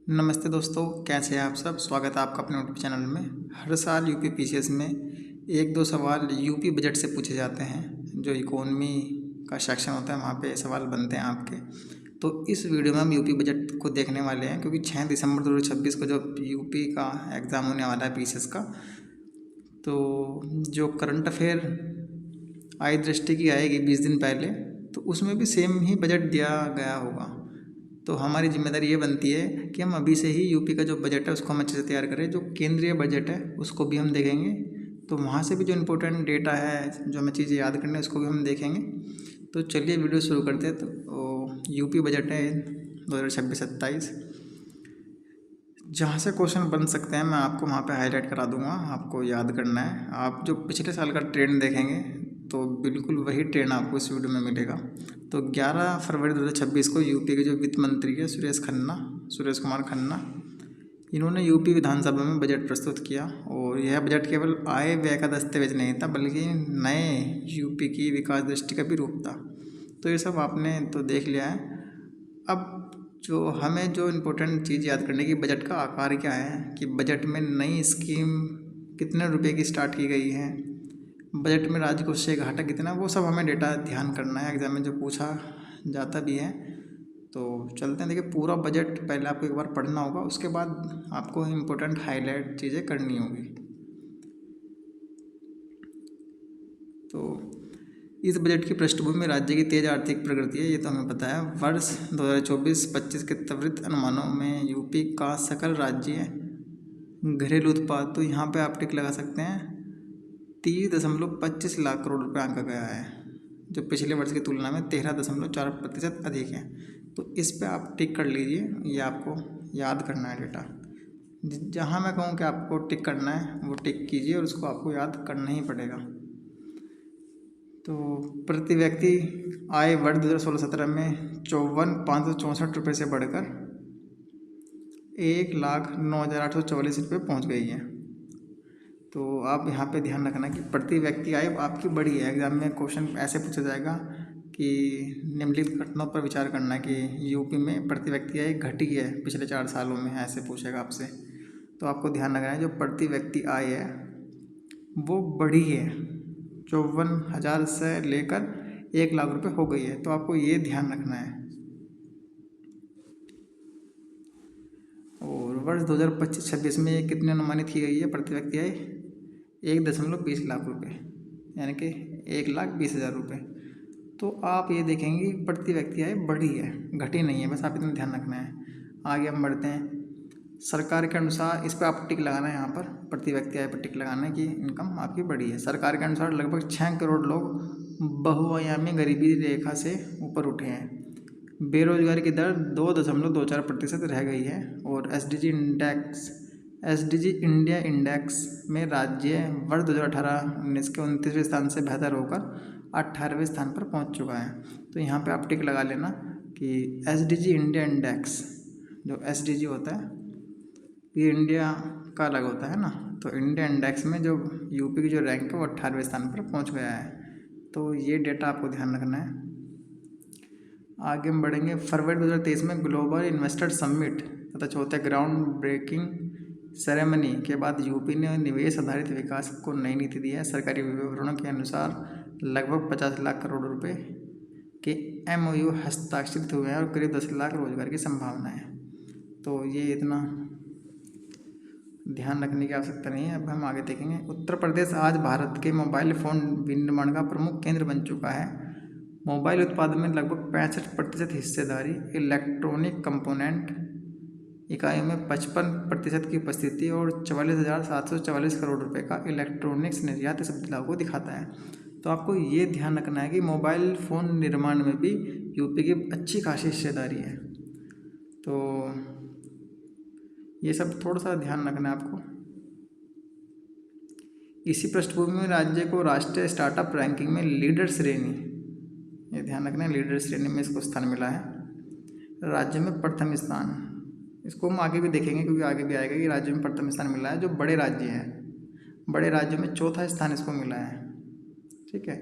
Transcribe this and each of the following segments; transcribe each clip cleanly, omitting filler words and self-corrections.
नमस्ते दोस्तों, कैसे हैं आप सब। स्वागत है आपका अपने यूट्यूब चैनल में। हर साल यूपी पीसीएस में एक दो सवाल यूपी बजट से पूछे जाते हैं। जो इकोनॉमी का सेक्शन होता है वहाँ पे सवाल बनते हैं आपके। तो इस वीडियो में हम यूपी बजट को देखने वाले हैं, क्योंकि 6 दिसंबर 2026 को जो यूपी का एग्ज़ाम होने वाला है पीसीएस का, तो जो करंट अफेयर आय दृष्टि की आएगी 20 दिन पहले, तो उसमें भी सेम ही बजट दिया गया होगा। तो हमारी जिम्मेदारी ये बनती है कि हम अभी से ही यूपी का जो बजट है उसको हम अच्छे से तैयार करें। जो केंद्रीय बजट है उसको भी हम देखेंगे, तो वहाँ से भी जो इम्पोर्टेंट डेटा है, जो हमें चीज़ें याद करनी है, उसको भी हम देखेंगे। तो चलिए वीडियो शुरू करते हैं। तो यूपी बजट है 2026-27, जहाँ से क्वेश्चन बन सकते हैं मैं आपको वहाँ पे हाईलाइट करा दूंगा। आपको याद करना है। आप जो पिछले साल का ट्रेंड देखेंगे तो बिल्कुल वही ट्रेंड आपको इस वीडियो में मिलेगा। तो 11 फरवरी 2026 को यूपी के जो वित्त मंत्री है सुरेश कुमार खन्ना, इन्होंने यूपी विधानसभा में बजट प्रस्तुत किया। और यह बजट केवल आय व्यय का दस्तावेज नहीं था, बल्कि नए यूपी की विकास दृष्टि का भी रूप था। तो ये सब आपने तो देख लिया है। अब जो हमें जो इम्पोर्टेंट चीज़ याद करने की, बजट का आकार क्या है, कि बजट में नई स्कीम कितने रुपए की स्टार्ट की गई है, बजट में राजकोषीय घाटा कितना, वो सब हमें डेटा ध्यान करना है। एग्जाम में जो पूछा जाता भी है। तो चलते हैं। देखिए, पूरा बजट पहले आपको एक बार पढ़ना होगा, उसके बाद आपको इम्पोर्टेंट हाईलाइट चीज़ें करनी होगी। तो इस बजट की पृष्ठभूमि में राज्य की तेज आर्थिक प्रगति है, ये तो हमें पता है। वर्ष 2024-25 के त्वरित अनुमानों में यूपी का सकल राज्य घरेलू उत्पाद, तो यहाँ पे आप टिक लगा सकते हैं, 30.25 लाख करोड़ रुपये आंका गया है, जो पिछले वर्ष की तुलना में 13.4% अधिक है। तो इस पे आप टिक कर लीजिए, ये आपको याद करना है डेटा। जहाँ मैं कहूँ कि आपको टिक करना है वो टिक कीजिए, और उसको आपको याद करना ही पड़ेगा। तो प्रति व्यक्ति आय वर्ष 2016-17 में 54,564 रुपये से बढ़कर 1,09,844 रुपये पहुँच गई है। तो आप यहाँ पे ध्यान रखना कि प्रति व्यक्ति आय आपकी बढ़ी है। एग्जाम में क्वेश्चन ऐसे पूछा जाएगा कि निम्नलिखित घटनाओं पर विचार करना है कि यूपी में प्रति व्यक्ति आय घटी है पिछले 4 सालों में, ऐसे पूछेगा आपसे। तो आपको ध्यान रखना है, जो प्रति व्यक्ति आय है वो बढ़ी है, 54,000 से लेकर 1 लाख रुपये हो गई है। तो आपको ये ध्यान रखना है। और वर्ष 2025-26 में ये कितने अनुमानित की गई है प्रति व्यक्ति आय? 1.20 लाख रुपये, यानी कि 1,20,000 रुपये। तो आप ये देखेंगे प्रति व्यक्ति आय बढ़ी है, घटी नहीं है, बस आप इतना ध्यान रखना है। आगे हम बढ़ते हैं। सरकार के अनुसार, इस पर आप टिक लगाना है, यहाँ पर प्रति व्यक्ति आय पर टिक लगाना है कि इनकम आपकी बढ़ी है। सरकार के अनुसार लगभग 6 करोड़ लोग बहुआयामी गरीबी रेखा से ऊपर उठे हैं। बेरोजगारी की दर 2.24% रह गई है। और एसडीजी इंडिया इंडेक्स में राज्य वर्ष 2018-19 के 29वें स्थान से बेहतर होकर 18वें स्थान पर पहुंच चुका है। तो यहाँ पे आप टिक लगा लेना कि एसडीजी इंडिया इंडेक्स, जो एसडीजी होता है ये इंडिया का अलग होता है ना, तो इंडिया इंडेक्स में जो यूपी की जो रैंक है वो 18वें स्थान पर पहुंच गया है। तो ये डेटा आपको ध्यान रखना है। आगे हम बढ़ेंगे। फरवरी 2023 में ग्लोबल इन्वेस्टर समिट तथा चौथे ग्राउंड ब्रेकिंग सेरेमनी के बाद यूपी ने निवेश आधारित विकास को नई नीति दी है। सरकारी विवरणों के अनुसार लगभग 50 लाख करोड़ रुपए के MOU हस्ताक्षरित हुए हैं और करीब 10 लाख रोजगार की संभावना है। तो ये इतना ध्यान रखने की आवश्यकता नहीं है। अब हम आगे देखेंगे। उत्तर प्रदेश आज भारत के मोबाइल फ़ोन विनिर्माण का प्रमुख केंद्र बन चुका है। मोबाइल उत्पादन में लगभग 65% हिस्सेदारी, इलेक्ट्रॉनिक कंपोनेंट इकाइयों में 55% की उपस्थिति और 44,744 करोड़ रुपए का इलेक्ट्रॉनिक्स निर्यात इस बदलाव को दिखाता है। तो आपको ये ध्यान रखना है कि मोबाइल फ़ोन निर्माण में भी यूपी की अच्छी खासी हिस्सेदारी है। तो ये सब थोड़ा सा ध्यान रखना है आपको। इसी पृष्ठभूमि में राज्य को राष्ट्रीय स्टार्टअप रैंकिंग में लीडर श्रेणी, ये ध्यान रखना है, लीडर श्रेणी में इसको स्थान मिला है। राज्य में प्रथम स्थान, इसको हम आगे भी देखेंगे क्योंकि आगे भी आएगा कि राज्य में प्रथम स्थान मिला है। जो बड़े राज्य हैं, बड़े राज्यों में चौथा स्थान इसको मिला है। ठीक है।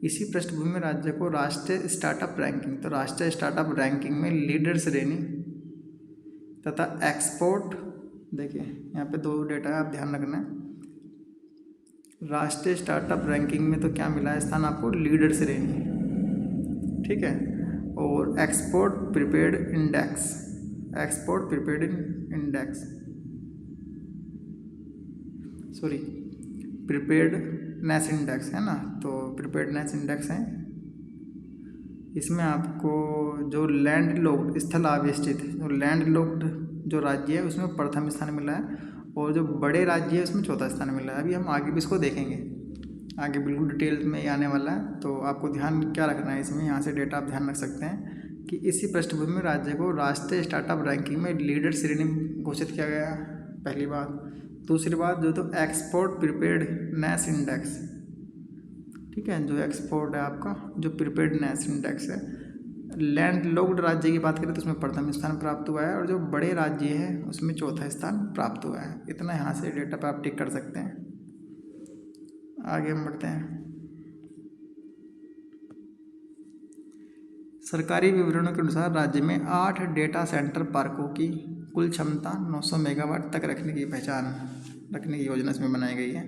इसी पृष्ठभूमि में राज्य को राष्ट्रीय स्टार्टअप रैंकिंग, तो राष्ट्रीय स्टार्टअप रैंकिंग में लीडर श्रेणी तथा एक्सपोर्ट। देखिए यहाँ पे 2 डेटा है, आप ध्यान रखना है। राष्ट्रीय स्टार्टअप रैंकिंग में तो क्या मिला है स्थान आपको, लीडर श्रेणी, ठीक है। और export prepaid index, export prepaid index, sorry preparedness index है ना, तो प्रीपेडनेस इंडेक्स है। इसमें आपको जो लैंड लॉक्ड, स्थल आवेष्टित, जो लैंड लॉक्ड जो राज्य है उसमें प्रथम स्थान मिला है, और जो बड़े राज्य है उसमें चौथा स्थान मिला है। अभी हम आगे भी इसको देखेंगे, आगे बिल्कुल डिटेल में आने वाला है। तो आपको ध्यान क्या रखना है इसमें, यहाँ से डेटा आप ध्यान रख सकते हैं कि इसी पृष्ठभूमि में राज्य को राष्ट्रीय स्टार्टअप रैंकिंग में लीडर श्रेणी में घोषित किया गया, पहली बात। दूसरी बात जो तो एक्सपोर्ट प्रीपेडनेस इंडेक्स, ठीक है, जो एक्सपोर्ट है आपका, जो प्रीपेडनेस इंडेक्स है, लैंड लॉक्ड राज्य की बात करें तो उसमें प्रथम स्थान प्राप्त हुआ है, और जो बड़े राज्य है उसमें चौथा स्थान प्राप्त हुआ है। इतना यहाँ से डेटा पर आप टिक कर सकते हैं। आगे हम बढ़ते हैं। सरकारी विवरणों के अनुसार राज्य में 8 डेटा सेंटर पार्कों की कुल क्षमता 900 मेगावाट तक रखने की योजना इसमें बनाई गई है।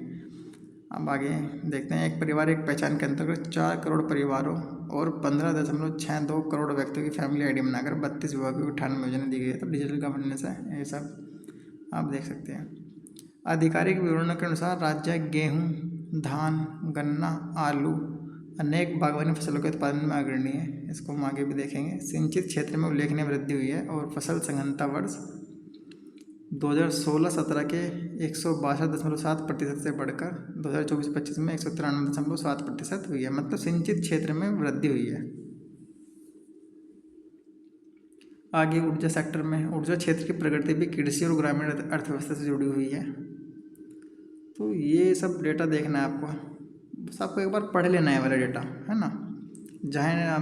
अब आगे देखते हैं। एक परिवार एक पहचान के अंतर्गत 4 करोड़ परिवारों और 15.62 करोड़ व्यक्तियों की फैमिली आईडी बनाकर 32 विभागों को 98 योजना दी गई है। तो डिजिटल गवर्नेंस है, ये सब आप देख सकते हैं। आधिकारिक विवरणों के अनुसार राज्य गेहूँ, धान, गन्ना, आलू, अनेक बागवानी फसलों के उत्पादन में अग्रणी है। इसको हम आगे भी देखेंगे। सिंचित क्षेत्र में उल्लेखनीय वृद्धि हुई है, और फसल संघनता वर्ष 2016-17 के 162.7% से बढ़कर 2024-25 में 193.7% हुई है। मतलब सिंचित क्षेत्र में वृद्धि हुई है। आगे ऊर्जा सेक्टर में, ऊर्जा क्षेत्र की प्रगति भी कृषि और ग्रामीण अर्थव्यवस्था से जुड़ी हुई है। तो ये सब डेटा देखना है आपको, बस आपको एक बार पढ़ लेना है वाला डेटा, है ना। जहाँ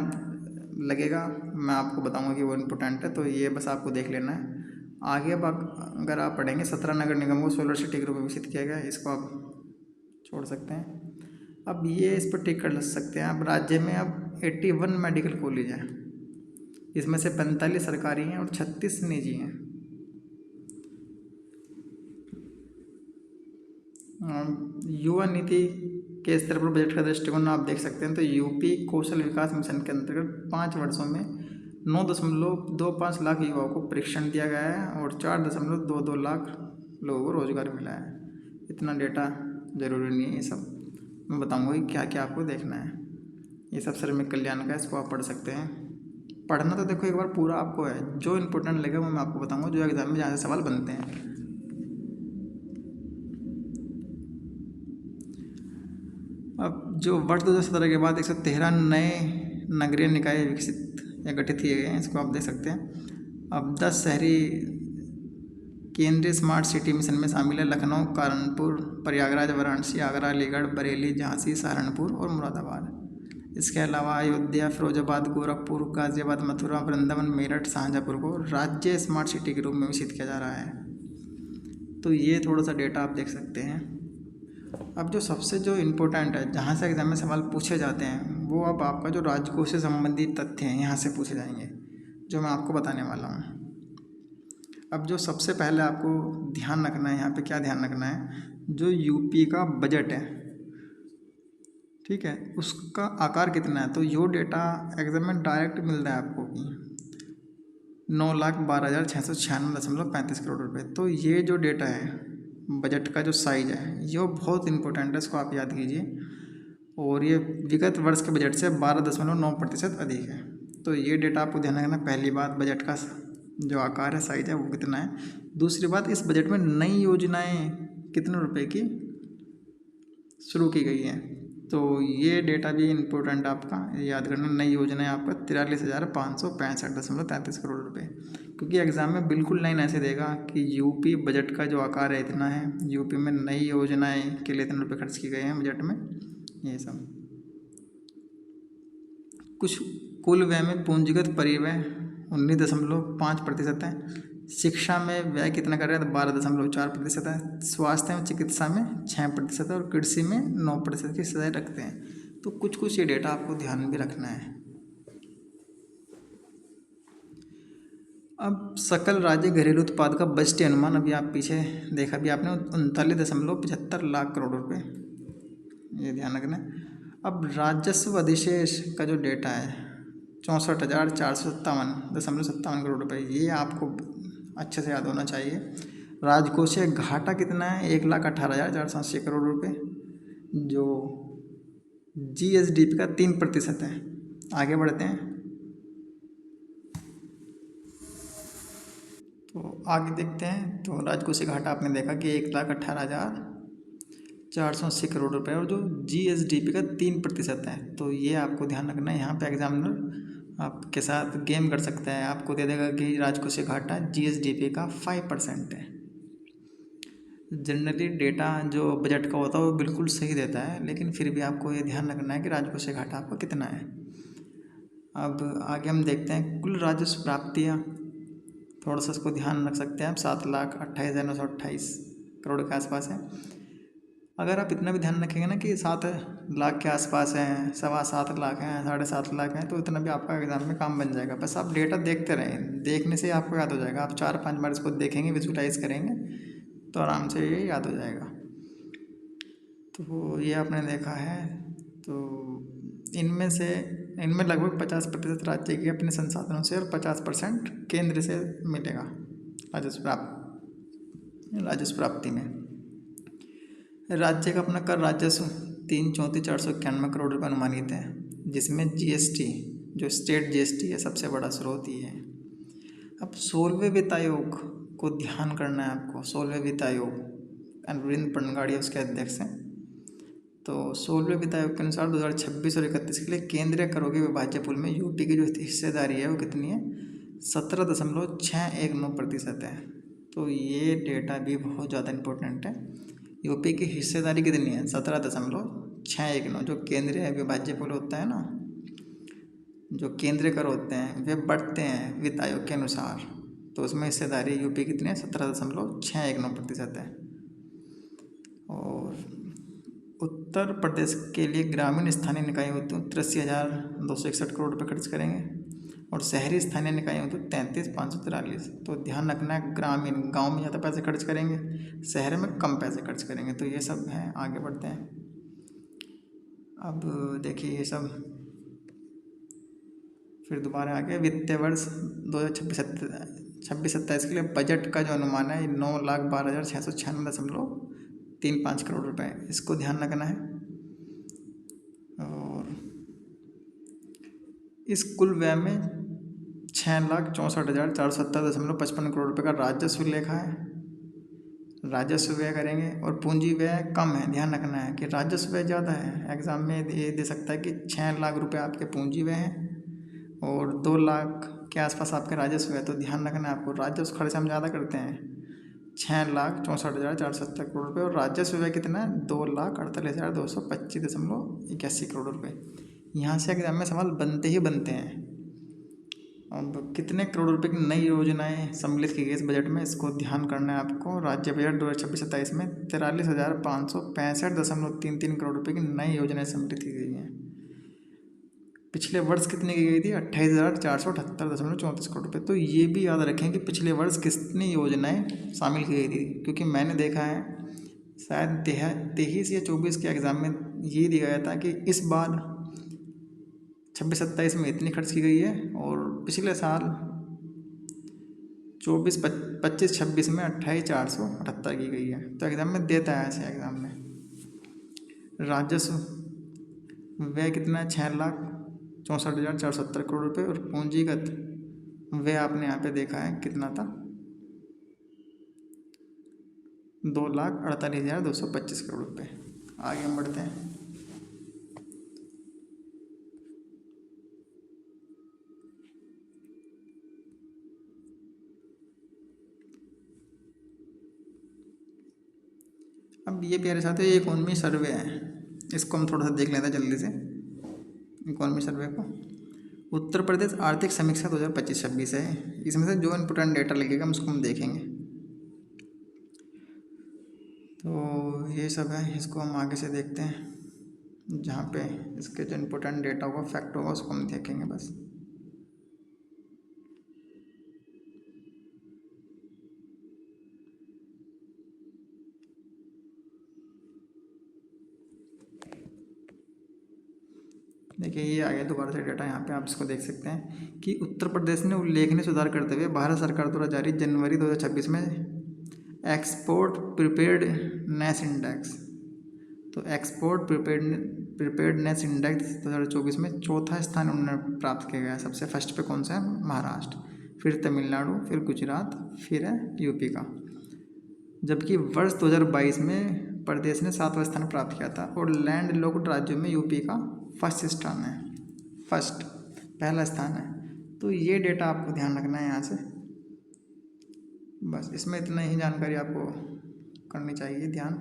लगेगा मैं आपको बताऊंगा कि वो इम्पोर्टेंट है, तो ये बस आपको देख लेना है। आगे अब अगर आप पढ़ेंगे 17 नगर निगमों को सोलर सिटी के रूप में विकसित किया गया, इसको आप छोड़ सकते हैं। अब ये इस पर टिक कर सकते हैं। अब राज्य में अब 81 मेडिकल कॉलेज हैं, इसमें से 45 सरकारी हैं और 36 निजी हैं। युवा नीति के स्तर पर बजट का दृष्टिकोण आप देख सकते हैं। तो यूपी कौशल विकास मिशन के अंतर्गत 5 वर्षों में 9.25 लाख युवाओं को प्रशिक्षण दिया गया है, और 4.22 लाख लोगों को रोजगार मिला है। इतना डेटा जरूरी नहीं है, ये सब मैं बताऊंगा कि क्या क्या आपको देखना है। ये सब श्रमिक कल्याण का, इसको आप पढ़ सकते हैं। पढ़ना तो देखो एक बार पूरा आपको है, जो इम्पोर्टेंट लगेगा वो मैं आपको बताऊंगा, जो एग्जाम में जहाँ से सवाल बनते हैं। अब जो वर्ष 2017 के बाद 113 नए नगरीय निकाय विकसित या गठित किए गए हैं, इसको आप देख सकते हैं। अब 10 शहरी केंद्रीय स्मार्ट सिटी मिशन में शामिल है। लखनऊ, कानपुर, प्रयागराज, वाराणसी, आगरा, अलीगढ़, बरेली, झांसी, सहारनपुर और मुरादाबाद। इसके अलावा अयोध्या, फिरोजाबाद, गोरखपुर, गाजियाबाद, मथुरा, वृंदावन, मेरठ, शाहजहाँपुर को राज्य स्मार्ट सिटी के रूप में विकसित किया जा रहा है। तो ये थोड़ा सा डेटा आप देख सकते हैं। अब जो सबसे जो इम्पोर्टेंट है, जहाँ से एग्जाम में सवाल पूछे जाते हैं, वो अब आपका जो राजकोष से संबंधित तथ्य हैं यहाँ से पूछे जाएंगे, जो मैं आपको बताने वाला हूँ। अब जो सबसे पहले आपको ध्यान रखना है, यहाँ पे क्या ध्यान रखना है, जो यूपी का बजट है, ठीक है, उसका आकार कितना है। तो यो डेटा एग्जाम में डायरेक्ट मिलता है आपको कि 9,12,696.35 करोड़ रुपए। तो ये जो डेटा है बजट का, जो साइज है, ये बहुत इंपॉर्टेंट है, इसको आप याद कीजिए। और ये विगत वर्ष के बजट से 12.9% अधिक है। तो ये डेटा आपको ध्यान रखना। पहली बात, बजट का जो आकार है, साइज है, वो कितना है। दूसरी बात, इस बजट में नई योजनाएं कितने रुपए की शुरू की गई हैं, तो ये डेटा भी इम्पोर्टेंट आपका याद करना। नई योजनाएं आपका 43,565.33 करोड़ रुपए, क्योंकि एग्जाम में बिल्कुल लाइन ऐसे देगा कि यूपी बजट का जो आकार है इतना है, यूपी में नई योजनाएं के लिए इतने रुपए खर्च किए गए हैं बजट में। ये सब कुछ कुल व्यय में पूंजीगत परिव्यय 19.5% है। शिक्षा में व्यय कितना कर रहा है, तो 12.4% है। स्वास्थ्य में, चिकित्सा में 6% है, और कृषि में 9% की सजाए रखते हैं। तो कुछ कुछ ये डेटा आपको ध्यान भी रखना है। अब सकल राज्य घरेलू उत्पाद का बजटीय अनुमान, अभी आप पीछे देखा भी आपने, 39.75 लाख करोड़ रुपए, ये ध्यान रखना। अब राजस्व अधिशेष का जो डेटा है 64,457.57 करोड़ रुपए, ये आपको अच्छे से याद होना चाहिए। राजकोषीय घाटा कितना है? 1,18,480 करोड़ रुपए, जो GSDP का 3% है। आगे बढ़ते हैं तो आगे देखते हैं। तो राजकोषीय घाटा आपने देखा कि 1,18,480 करोड़ रुपए, और जो GSDP का 3% है। तो ये आपको ध्यान रखना है। यहाँ पे एग्जामिनर आपके साथ गेम कर सकता है, आपको दे देगा कि राजकोषीय घाटा GSDP का 5% है। जनरली डेटा जो बजट का होता है वो बिल्कुल सही देता है, लेकिन फिर भी आपको ये ध्यान रखना है कि राजकोषीय घाटा आपका कितना है। अब आगे हम देखते हैं कुल राजस्व प्राप्तियाँ, थोड़ा सा इसको ध्यान रख सकते हैं आप। 7,28,928 करोड़ के आसपास है। अगर आप इतना भी ध्यान रखेंगे ना कि 7 लाख के आसपास हैं, 7.25 लाख हैं, 7.5 लाख हैं, तो इतना भी आपका एग्जाम में काम बन जाएगा। बस आप डेटा देखते रहें, देखने से आपको याद हो जाएगा। आप 4-5 बार इसको देखेंगे, विजुलाइज करेंगे तो आराम से ये याद हो जाएगा। तो ये आपने देखा है। तो इनमें लगभग 50% राज्य के अपने संसाधनों से और 50% केंद्र से मिलेगा राजस्व प्राप्ति में। राज्य का अपना कर राजस्व 3,34,491 करोड़ रुपये अनुमानित है, जिसमें GST, जो स्टेट GST है, सबसे बड़ा स्रोत ही है। अब 16वें वित्त आयोग को ध्यान करना है आपको। 16वें वित्त आयोग, अरविंद पनगाड़िया उसके अध्यक्ष हैं। तो 16वें वित्त आयोग के अनुसार 2026 और 31 के लिए केंद्रीय करों के विभाज्य पूल में यूपी की जो हिस्सेदारी है वो कितनी है? 17.619% है। तो ये डेटा भी बहुत ज़्यादा इम्पोर्टेंट है। यूपी की हिस्सेदारी कितनी है? 17.619। जो केंद्रीय विभाज्य पूल होता है ना, जो केंद्रीय कर होते हैं वे बढ़ते हैं वित्त आयोग के अनुसार, तो उसमें हिस्सेदारी यूपी कितनी है? 17.619% है। और उत्तर प्रदेश के लिए ग्रामीण स्थानीय निकाय होते 83,261 करोड़ रुपये खर्च करेंगे, और शहरी स्थानीय निकाय होते 33,543। तो ध्यान रखना है, ग्रामीण गांव में ज़्यादा पैसे खर्च करेंगे, शहर में कम पैसे खर्च करेंगे। तो ये सब हैं। आगे बढ़ते हैं। अब देखिए ये सब फिर दोबारा आगे वित्तीय वर्ष 2026-27 के लिए बजट का जो अनुमान है 9,12,696.35 करोड़ रुपए, इसको ध्यान रखना है। और इस कुल व्यय में 6,64,470.55 करोड़ रुपए का राजस्व लेखा है, राजस्व व्यय करेंगे। और पूंजी व्यय कम है, ध्यान रखना है कि राजस्व व्यय ज़्यादा है। एग्जाम में ये दे सकता है कि 6 लाख रुपए आपके पूंजी व्यय हैं और 2 लाख के आसपास आपके राजस्व है। तो ध्यान रखना है आपको, राजस्व खर्च हम ज़्यादा करते हैं, 6,64,470 करोड़ रुपये, और राजस्व व्यय कितना है? 2,48,225.81 करोड़ रुपये। यहाँ से एग्जाम में सवाल बनते ही बनते हैं। अब कितने करोड़ रुपए की नई योजनाएं सम्मिलित की गई इस बजट में, इसको ध्यान करना है आपको। राज्य बजट 2026-27 में 43,565.33 करोड़ रुपए की नई योजनाएं सम्मिलित की गई हैं। पिछले वर्ष कितनी की गई थी? 28,478.34 करोड़ रुपये। तो ये भी याद रखें कि पिछले वर्ष कितनी योजनाएं शामिल की गई थी, क्योंकि मैंने देखा है शायद 23 या 24 के एग्ज़ाम में ये दिया गया था कि इस बार 26-27 में इतनी खर्च की गई है, और पिछले साल 25-26 में 28,478 की गई है। तो एग्ज़ाम में देता है ऐसे एग्ज़ाम में। राजस्व व्यय कितना है? 6,64,470 करोड़ रुपये, और पूंजीगत व्यय आपने यहाँ पे देखा है कितना था? 2,48,225 करोड़ रुपये। आगे हम बढ़ते हैं। अब ये प्यारे साथियों, ये इकोनॉमी सर्वे है, इसको हम थोड़ा सा देख लेते हैं जल्दी से। इकोनॉमी सर्वे को उत्तर प्रदेश आर्थिक समीक्षा 2025-26 है। इसमें से जो इम्पोर्टेंट डेटा लगेगा उसको हम देखेंगे। तो ये सब है, इसको हम आगे से देखते हैं। जहाँ पे इसके जो इम्पोर्टेंट डेटा होगा, फैक्ट होगा, उसको हम देखेंगे बस। देखिए ये आ गया दोबारा से डेटा, यहाँ पे आप इसको देख सकते हैं कि उत्तर प्रदेश ने उल्लेखनीय सुधार करते हुए भारत सरकार द्वारा जारी जनवरी 2026 में एक्सपोर्ट प्रिपेयर्डनेस इंडेक्स, तो एक्सपोर्ट प्रिपेयर्डनेस इंडेक्स 2024 में चौथा स्थान उन्होंने प्राप्त किया गया। सबसे फर्स्ट पे कौन सा है? महाराष्ट्र, फिर तमिलनाडु, फिर गुजरात, फिर है यूपी का। जबकि वर्ष 2022 में प्रदेश ने 7वां स्थान प्राप्त किया था और लैंड लॉक्ड राज्यों में यूपी का फर्स्ट स्थान है, पहला स्थान है। तो ये डेटा आपको ध्यान रखना है यहाँ से। बस इसमें इतना ही जानकारी आपको करनी चाहिए ध्यान।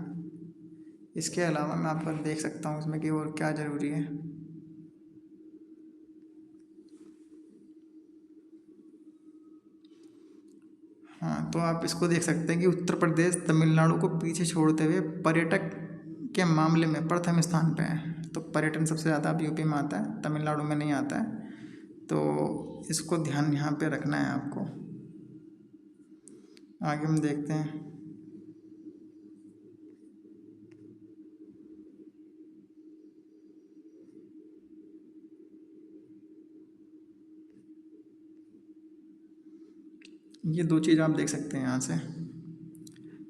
इसके अलावा मैं आपको देख सकता हूँ इसमें कि और क्या ज़रूरी है। हाँ, तो आप इसको देख सकते हैं कि उत्तर प्रदेश तमिलनाडु को पीछे छोड़ते हुए पर्यटक के मामले में प्रथम स्थान पे है। तो पर्यटन सबसे ज़्यादा अब यूपी में आता है, तमिलनाडु में नहीं आता है। तो इसको ध्यान यहाँ पे रखना है आपको। आगे हम देखते हैं। ये दो चीज़ आप देख सकते हैं यहाँ से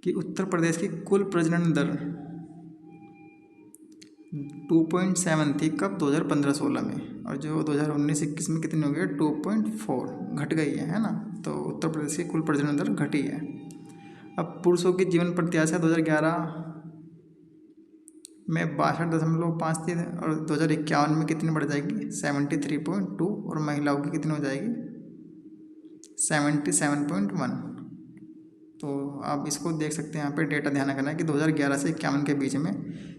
कि उत्तर प्रदेश की कुल प्रजनन दर 2.7 थी कब? 2015-16 में, और जो 2019-21 में कितनी हो गई? 2.4, घट गई है ना। तो उत्तर प्रदेश की कुल प्रजनन दर घटी है। अब पुरुषों की जीवन प्रत्याशा 2011 में 62.5 थी और 2051 में कितनी बढ़ जाएगी? 73.2, और महिलाओं की कितनी हो जाएगी? 77.1। तो आप इसको देख सकते हैं यहाँ पे डेटा ध्यान रखना है कि 2011 से 51 के बीच में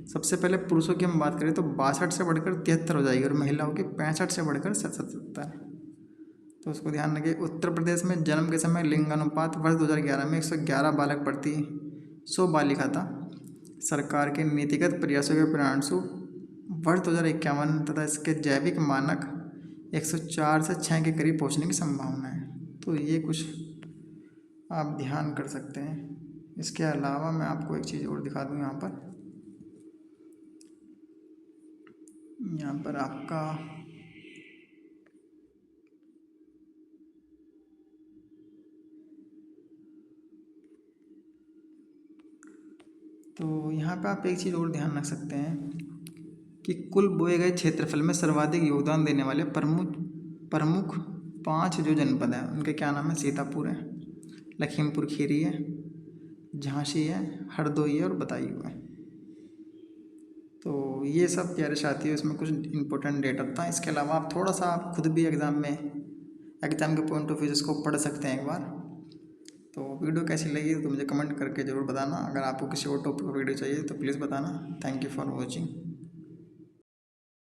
सबसे पहले पुरुषों की हम बात करें तो 62 से बढ़कर 73 हो जाएगी और महिलाओं की 65 से बढ़कर 77। तो उसको ध्यान रखिए। उत्तर प्रदेश में जन्म के समय लिंगानुपात वर्ष 2011 में 111 बालक प्रति 100 बालिका था। सरकार के नीतिगत प्रयासों के परिणामस्वरूप वर्ष 2051 तथा इसके जैविक मानक 104 से 6 के करीब पहुँचने की संभावना है। तो ये कुछ आप ध्यान कर सकते हैं। इसके अलावा मैं आपको एक चीज़ और दिखा दूँ यहाँ पर आपका तो यहाँ पे आप एक चीज़ और ध्यान रख सकते हैं कि कुल बोए गए क्षेत्रफल में सर्वाधिक योगदान देने वाले प्रमुख 5 जो जनपद हैं उनके क्या नाम है? सीतापुर है, लखीमपुर खीरी है, झांसी है, हरदोई है और बदायूं है। तो ये सब प्यारे साथियों इसमें कुछ इंपॉर्टेंट डेटा था। इसके अलावा आप थोड़ा सा आप खुद भी एग्ज़ाम के पॉइंट ऑफ व्यू इसको पढ़ सकते हैं एक बार। तो वीडियो कैसी लगी तो मुझे कमेंट करके ज़रूर बताना। अगर आपको किसी और टॉपिक पर वीडियो चाहिए तो प्लीज़ बताना। Thank you for watching.